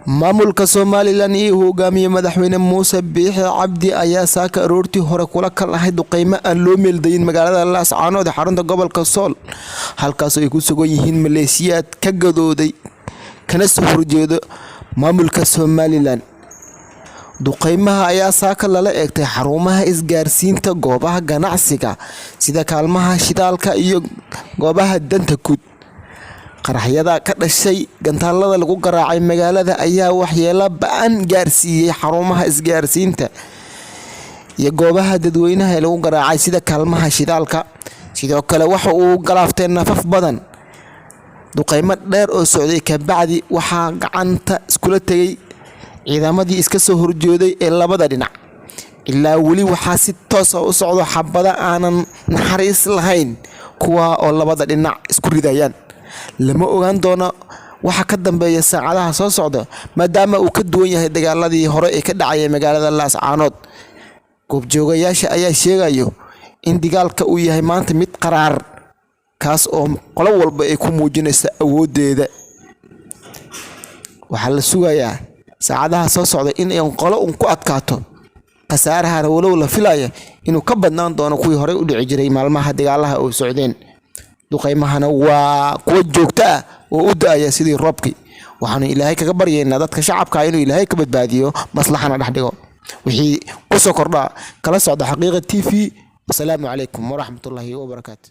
maamulka Somaliland iyo hogaamiye madaxweyne Muuse Biixi Cabdi ayaa saaka aroortii hore kula kalahay duqeymo aan loo meeldayin magaalada Laascaanood xarunta gobolka Sool halkaas ay ku sugan yihiin maleeshiyaad ka gadooday kana soo horjeedo maamulka Somaliland. duqeymaha ayaa saaka lala eegtay xarumaha isgaarsiinta, goobaha ganacsiga sida kaalmaha shidaalka iyo goobaha danta guud. qaraxyada ka dhashay gantaalada lagu garaacay magaalada ayaa waxyeelo ba'an gaarsiiyay xarumaha isgaarsiinta iyo goobaha dadweynaha ee lagu garaacay sida kaalmaha shidaalka. sidoo kale waxa uu galaaftay nafaf badan. duqeymo dheer oo socday ka bacdi waxaa gacanta iskula tagay ciidamadii iska soo horjeeday ee labada dhinac. ilaa weli waxaa si toos ah u socdo xabada aanan naxariis lahayn kuwa oo labada dhinac isku ridayaan. lama ogaan doono waxa ka dambeeya saacadaha soo socda maadaama uu ka duwan yahay dagaaladii hore ee ka dhacay magaalada Laascaanood. goobjoogayaasha ayaa sheegayo in dagaalka uu yahay maanta mid qaraar kaas oo qolo walba ay ku muujinaysa awoodeeda. waxaa la sugayaa saacadaha soo socda in ay qolo ku adkaato khasaaraha walow la filayo inuu ka badnaan doono kuwii hore u dhici jiray maalmaha dagaalaha oo socdeen. duqeymahana waa kuwa joogto ah oo u daaya sidii roobkii. waxaanu ilaahay kaga baryaynaa dadka shacabka inuu ilaahay ka badbaadiyo maslaxana dhex dhigo. wixii ku soo kordha kala socda xaqiiqa TV. Assalaamu calaykum waraxmatullaahi wabarakaatuh.